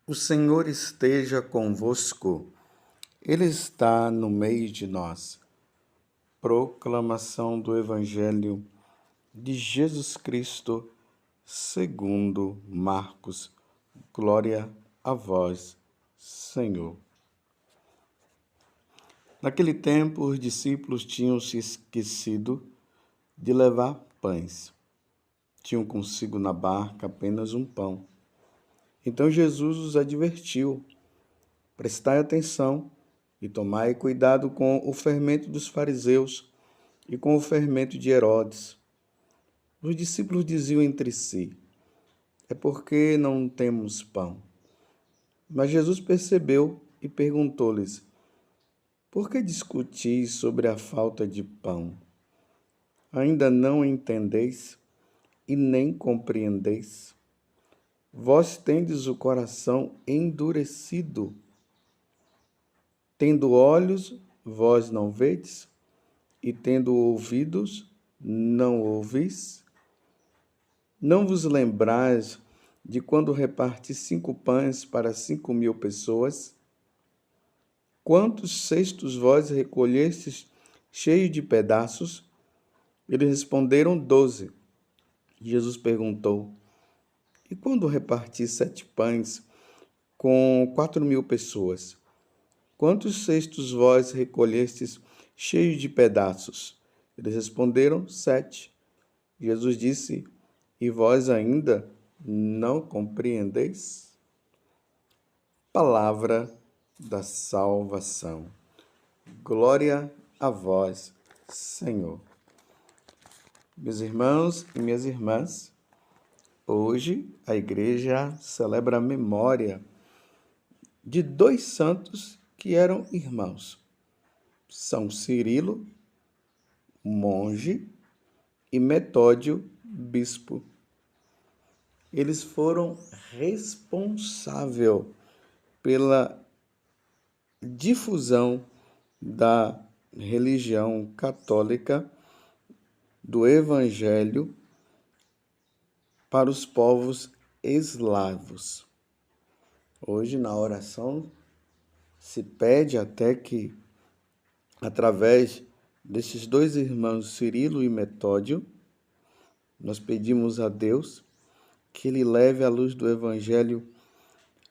O Senhor esteja convosco, Ele está no meio de nós. Proclamação do Evangelho de Jesus Cristo, segundo Marcos. Glória a vós, Senhor. Naquele tempo, os discípulos tinham se esquecido de levar pães. Tinham consigo na barca apenas um pão. Então Jesus os advertiu: prestai atenção e tomai cuidado com o fermento dos fariseus e com o fermento de Herodes. Os discípulos diziam entre si: é porque não temos pão. Mas Jesus percebeu e perguntou-lhes: por que discutis sobre a falta de pão? Ainda não entendeis e nem compreendeis? Vós tendes o coração endurecido. Tendo olhos, vós não vedes? E tendo ouvidos, não ouvis? Não vos lembrais de quando reparti 5 pães para 5.000 pessoas? Quantos cestos vós recolhestes cheios de pedaços? Eles responderam: 12. Jesus perguntou: e quando reparti 7 pães com 4.000 pessoas? Quantos cestos vós recolhestes cheios de pedaços? Eles responderam: 7. Jesus disse: e vós ainda não compreendeis? Palavra da salvação. Glória a vós, Senhor. Meus irmãos e minhas irmãs, hoje a igreja celebra a memória de 2 santos que eram irmãos: São Cirilo, monge, e Metódio, bispo. Eles foram responsáveis pela difusão da religião católica, do Evangelho, para os povos eslavos. Hoje, na oração, se pede até que, através desses 2 irmãos, Cirilo e Metódio, nós pedimos a Deus que Ele leve a luz do Evangelho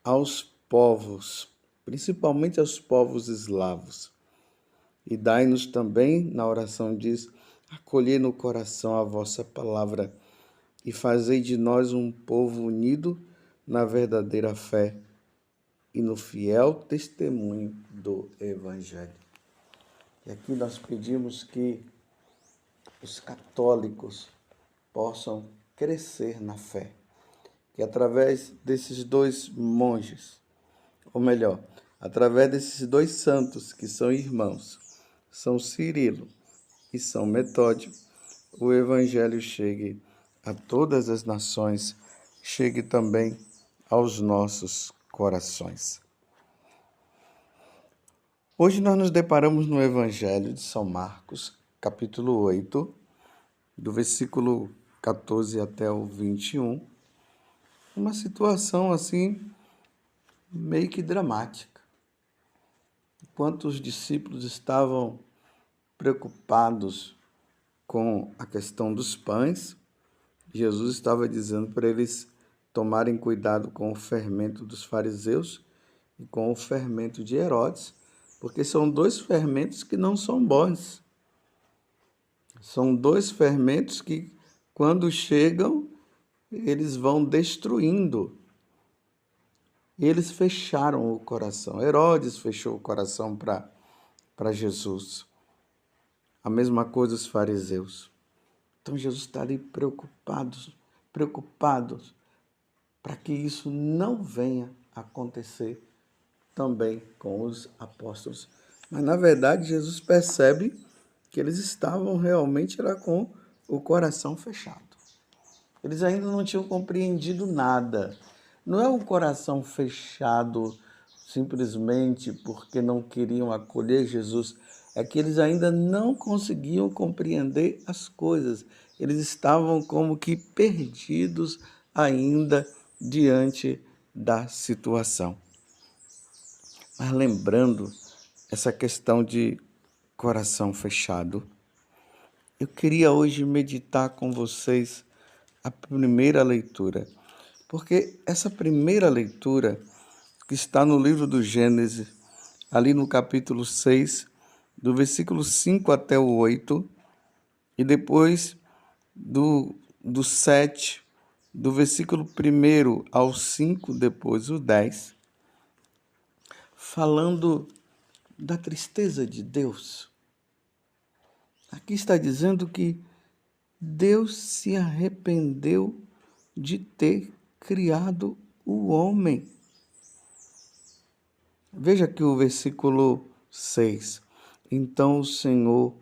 aos povos, principalmente aos povos eslavos. E dai-nos também, na oração diz, acolhei no coração a vossa palavra e fazei de nós um povo unido na verdadeira fé e no fiel testemunho do Evangelho. E aqui nós pedimos que os católicos possam crescer na fé, que através desses 2 monges, ou melhor, através desses 2 santos que são irmãos, São Cirilo e São Metódio, o Evangelho chegue a todas as nações, chegue também aos nossos corações. Hoje nós nos deparamos no Evangelho de São Marcos, capítulo 8, do versículo 14 até o 21, uma situação assim meio que dramática. Enquanto os discípulos estavam preocupados com a questão dos pães, Jesus estava dizendo para eles tomarem cuidado com o fermento dos fariseus e com o fermento de Herodes, porque são 2 fermentos que não são bons. São 2 fermentos que, quando chegam, eles vão destruindo. Eles fecharam o coração. Herodes fechou o coração para Jesus. A mesma coisa os fariseus. Então Jesus está ali preocupado para que isso não venha a acontecer também com os apóstolos. Mas, na verdade, Jesus percebe que eles estavam realmente lá com o coração fechado. Eles ainda não tinham compreendido nada. Não é um coração fechado simplesmente porque não queriam acolher Jesus, é que eles ainda não conseguiam compreender as coisas. Eles estavam como que perdidos ainda diante da situação. Mas lembrando essa questão de coração fechado, eu queria hoje meditar com vocês a primeira leitura, porque essa primeira leitura que está no livro do Gênesis, ali no capítulo 6, do versículo 5 até o 8, e depois do 7, do versículo 1 ao 5, depois o 10, falando da tristeza de Deus. Aqui está dizendo que Deus se arrependeu de ter criado o homem. Veja aqui o versículo 6. Então o Senhor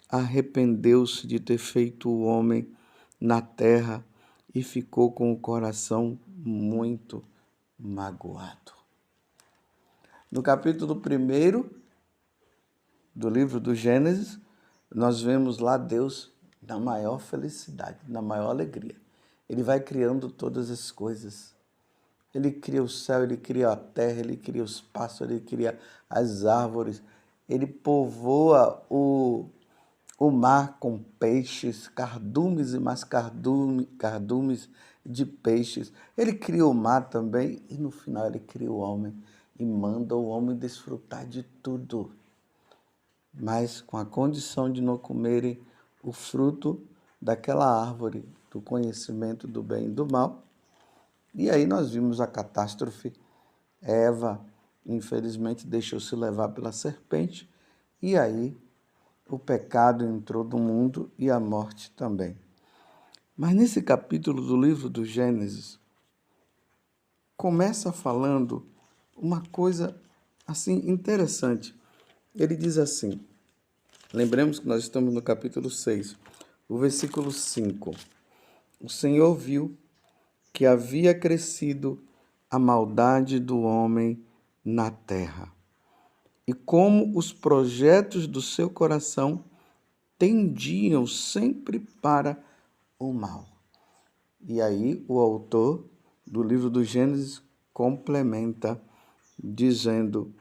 arrependeu-se de ter feito o homem na terra e ficou com o coração muito magoado. No capítulo 1 do livro do Gênesis, nós vemos lá Deus na maior felicidade, na maior alegria. Ele vai criando todas as coisas. Ele cria o céu, ele cria a terra, ele cria os pássaros, ele cria as árvores. Ele povoa o mar com peixes, cardumes e mais cardumes de peixes. Ele cria o mar também e no final ele cria o homem e manda o homem desfrutar de tudo, mas com a condição de não comerem o fruto daquela árvore do conhecimento do bem e do mal. E aí nós vimos a catástrofe. Eva, infelizmente, deixou-se levar pela serpente, e aí o pecado entrou no mundo e a morte também. Mas nesse capítulo do livro do Gênesis, começa falando uma coisa assim interessante. Ele diz assim, lembremos que nós estamos no capítulo 6, o versículo 5. O Senhor viu que havia crescido a maldade do homem na terra, e como os projetos do seu coração tendiam sempre para o mal. E aí o autor do livro do Gênesis complementa dizendo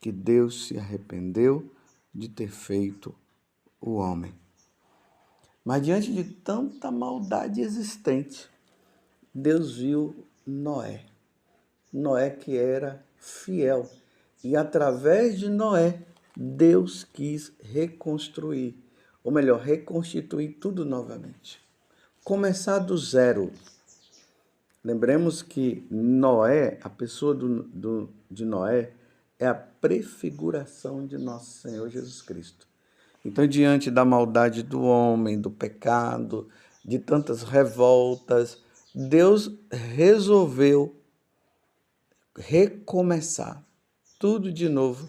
que Deus se arrependeu de ter feito o homem. Mas diante de tanta maldade existente, Deus viu Noé. Noé que era fiel. E através de Noé, Deus quis reconstruir, ou melhor, reconstituir tudo novamente. Começar do zero. Lembremos que Noé, a pessoa de Noé, é a prefiguração de nosso Senhor Jesus Cristo. Então, diante da maldade do homem, do pecado, de tantas revoltas, Deus resolveu recomeçar tudo de novo,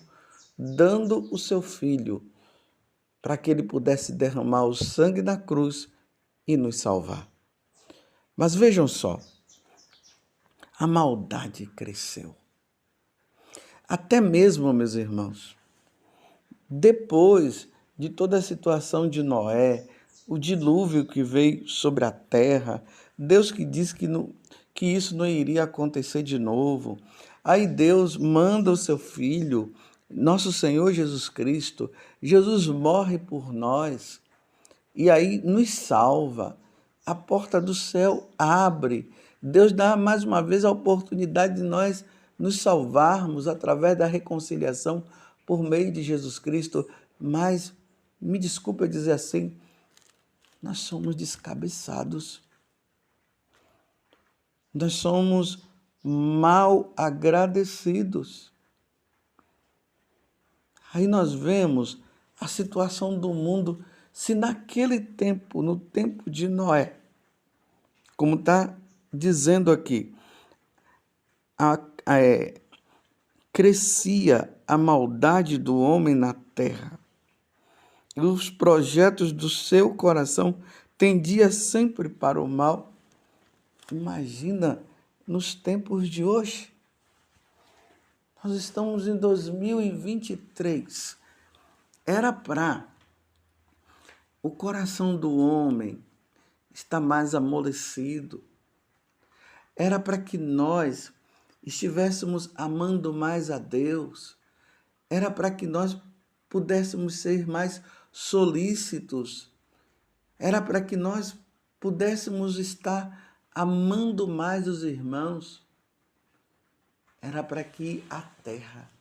dando o seu Filho para que ele pudesse derramar o sangue da cruz e nos salvar. Mas vejam só, a maldade cresceu. Até mesmo, meus irmãos, depois de toda a situação de Noé, o dilúvio que veio sobre a terra, Deus que disse que isso não iria acontecer de novo. Aí Deus manda o seu Filho, nosso Senhor Jesus Cristo. Jesus morre por nós e aí nos salva. A porta do céu abre. Deus dá mais uma vez a oportunidade de nós nos salvarmos através da reconciliação por meio de Jesus Cristo. Mas, me desculpe eu dizer assim, nós somos descabeçados. Nós somos mal agradecidos. Aí nós vemos a situação do mundo. Se naquele tempo, no tempo de Noé, como está dizendo aqui, crescia a maldade do homem na terra, e os projetos do seu coração tendiam sempre para o mal. Imagina nos tempos de hoje. Nós estamos em 2023. Era para o coração do homem estar mais amolecido. Era para que nós estivéssemos amando mais a Deus, era para que nós pudéssemos ser mais solícitos, era para que nós pudéssemos estar amando mais os irmãos, era para que a terra,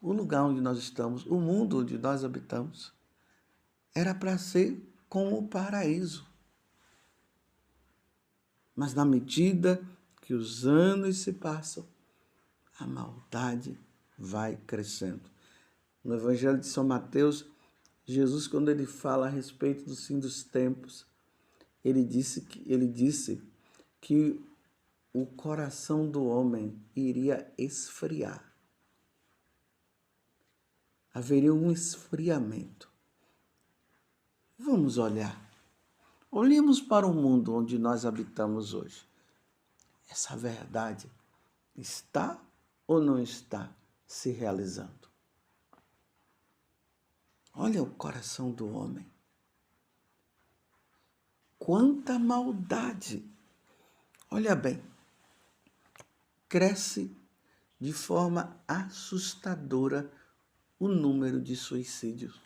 o lugar onde nós estamos, o mundo onde nós habitamos, era para ser como o paraíso. Mas na medida que os anos se passam, a maldade vai crescendo. No Evangelho de São Mateus, Jesus, quando ele fala a respeito do fim dos tempos, ele disse que o coração do homem iria esfriar. Haveria um esfriamento. Vamos olhar. Olhemos para o mundo onde nós habitamos hoje. Essa verdade está ou não está se realizando? Olha o coração do homem. Quanta maldade! Olha bem, cresce de forma assustadora o número de suicídios.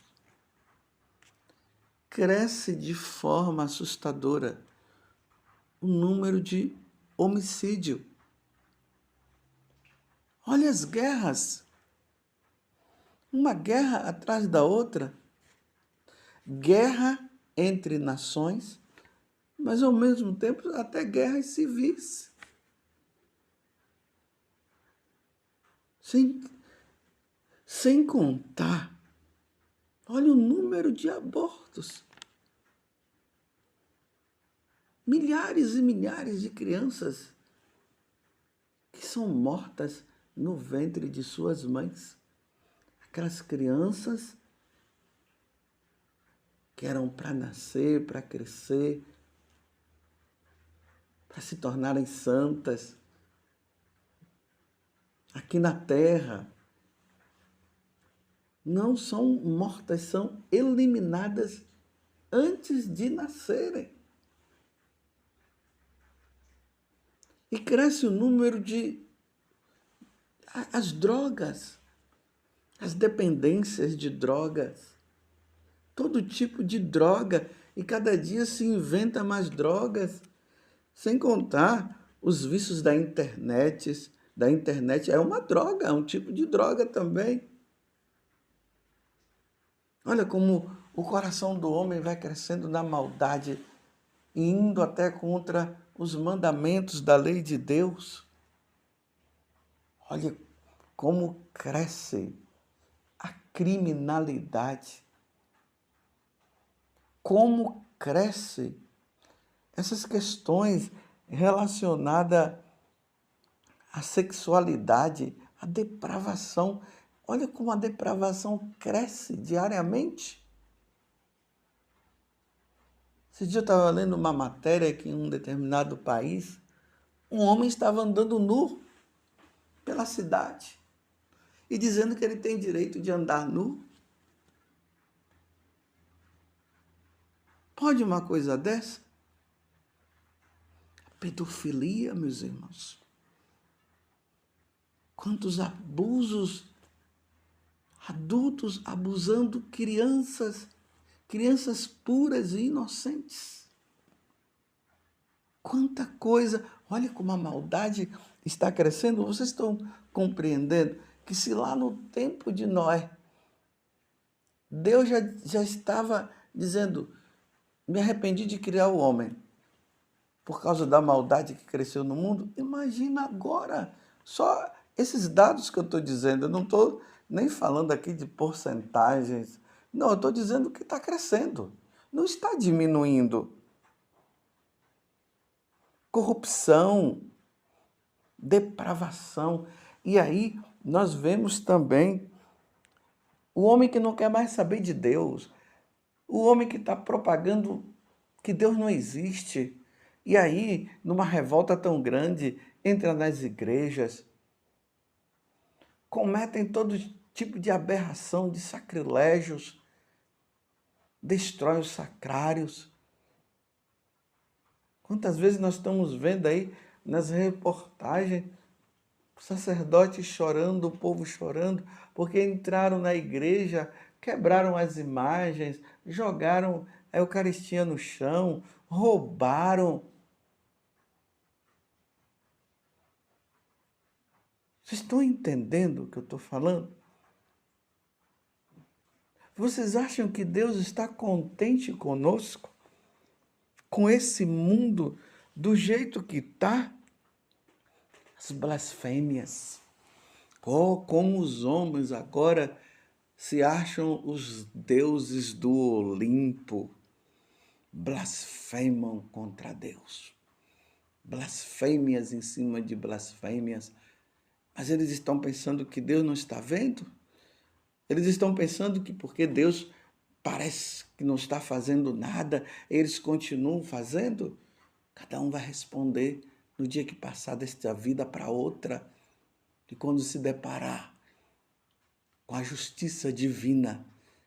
Cresce de forma assustadora o número de homicídio. Olha as guerras. Uma guerra atrás da outra. Guerra entre nações, mas ao mesmo tempo até guerras civis. Sem contar, olha o número de abortos. Milhares e milhares de crianças que são mortas no ventre de suas mães. Aquelas crianças que eram para nascer, para crescer, para se tornarem santas aqui na terra. Não são mortas, são eliminadas antes de nascerem. E cresce o número de as drogas, as dependências de drogas, todo tipo de droga, e cada dia se inventa mais drogas, sem contar os vícios da internet. Da internet é uma droga, é um tipo de droga também. Olha como o coração do homem vai crescendo na maldade e indo até contra os mandamentos da lei de Deus. Olha como cresce a criminalidade. Como cresce essas questões relacionadas à sexualidade, à depravação. Olha como a depravação cresce diariamente. Esse dia eu estava lendo uma matéria que em um determinado país, um homem estava andando nu pela cidade e dizendo que ele tem direito de andar nu. Pode uma coisa dessa? Pedofilia, meus irmãos. Quantos abusos, adultos abusando crianças puras e inocentes. Quanta coisa, olha como a maldade está crescendo. Vocês estão compreendendo que se lá no tempo de Noé, Deus já estava dizendo, me arrependi de criar o homem, por causa da maldade que cresceu no mundo, imagina agora, só esses dados que eu estou dizendo, eu não estou nem falando aqui de porcentagens, não, eu estou dizendo que está crescendo, não está diminuindo. Corrupção, depravação, e aí nós vemos também o homem que não quer mais saber de Deus, o homem que está propagando que Deus não existe, e aí, numa revolta tão grande, entra nas igrejas, cometem todo tipo de aberração, de sacrilégios, destroem os sacrários. Quantas vezes nós estamos vendo aí nas reportagens o sacerdote chorando, o povo chorando, porque entraram na igreja, quebraram as imagens, jogaram a Eucaristia no chão, roubaram. Vocês estão entendendo o que eu estou falando? Vocês acham que Deus está contente conosco? Com esse mundo do jeito que está? As blasfêmias. Oh, como os homens agora se acham os deuses do Olimpo. Blasfemam contra Deus. Blasfêmias em cima de blasfêmias. Mas eles estão pensando que Deus não está vendo? Eles estão pensando que porque Deus parece que não está fazendo nada, eles continuam fazendo? Cada um vai responder no dia que passar desta vida para outra. E quando se deparar com a justiça divina,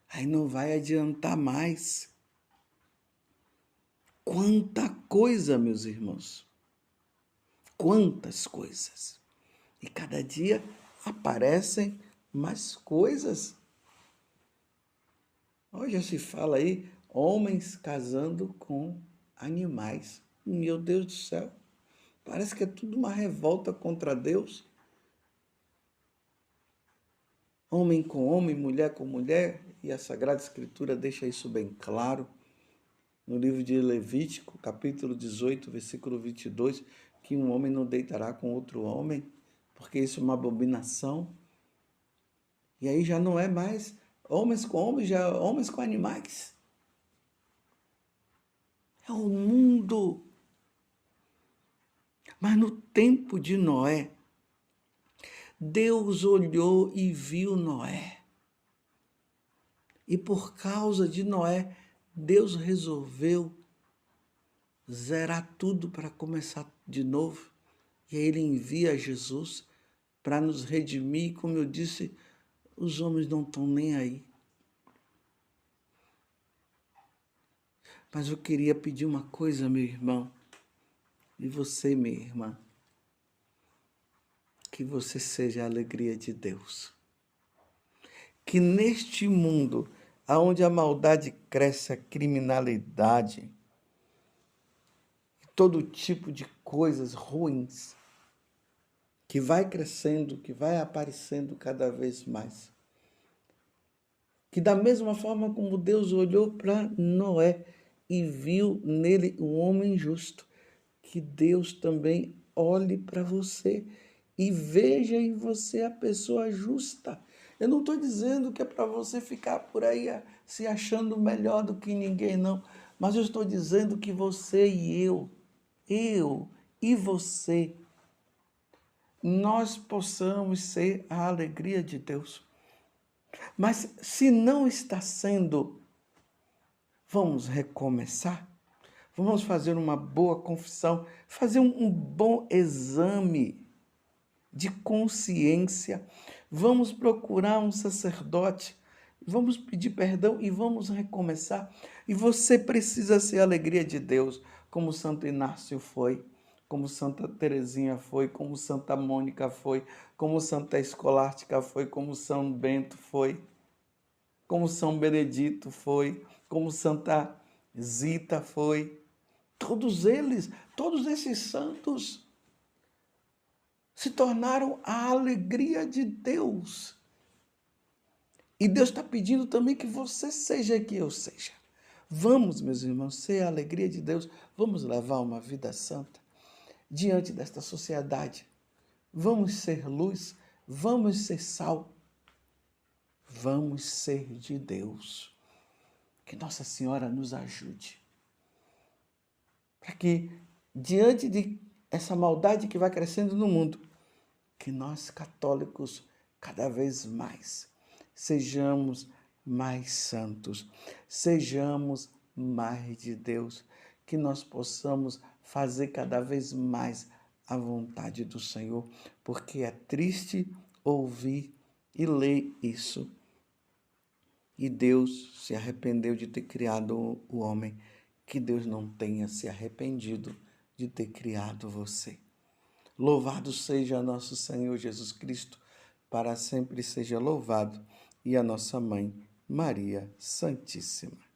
aí não vai adiantar mais. Quanta coisa, meus irmãos. Quantas coisas. E cada dia aparecem mais coisas. Hoje já se fala aí, homens casando com animais. Meu Deus do céu. Parece que é tudo uma revolta contra Deus. Homem com homem, mulher com mulher. E a Sagrada Escritura deixa isso bem claro. No livro de Levítico, capítulo 18, versículo 22, que um homem não deitará com outro homem, porque isso é uma abominação. E aí já não é mais homens com homens, já é homens com animais. É o mundo. Mas no tempo de Noé, Deus olhou e viu Noé. E por causa de Noé, Deus resolveu zerar tudo para começar de novo. E aí ele envia Jesus para nos redimir. Como eu disse, os homens não estão nem aí. Mas eu queria pedir uma coisa, meu irmão, e você, minha irmã, que você seja a alegria de Deus. Que neste mundo, onde a maldade cresce, a criminalidade, todo tipo de coisas ruins, que vai crescendo, que vai aparecendo cada vez mais. Que da mesma forma como Deus olhou para Noé e viu nele um homem justo, que Deus também olhe para você e veja em você a pessoa justa. Eu não estou dizendo que é para você ficar por aí se achando melhor do que ninguém, não. Mas eu estou dizendo que você e eu e você, nós possamos ser a alegria de Deus. Mas se não está sendo, vamos recomeçar? Vamos fazer uma boa confissão, fazer um bom exame de consciência. Vamos procurar um sacerdote, vamos pedir perdão e vamos recomeçar. E você precisa ser a alegria de Deus, como Santo Inácio foi, como Santa Teresinha foi, como Santa Mônica foi, como Santa Escolástica foi, como São Bento foi, como São Benedito foi, como Santa Zita foi. Todos eles, todos esses santos se tornaram a alegria de Deus. E Deus está pedindo também que você seja que eu seja. Vamos, meus irmãos, ser a alegria de Deus. Vamos levar uma vida santa diante desta sociedade. Vamos ser luz, vamos ser sal. Vamos ser de Deus. Que Nossa Senhora nos ajude. Para que, diante de essa maldade que vai crescendo no mundo, que nós católicos, cada vez mais, sejamos mais santos, sejamos mais de Deus, que nós possamos fazer cada vez mais a vontade do Senhor, porque é triste ouvir e ler isso. E Deus se arrependeu de ter criado o homem, que Deus não tenha se arrependido de ter criado você. Louvado seja nosso Senhor Jesus Cristo, para sempre seja louvado, e a nossa mãe, Maria Santíssima.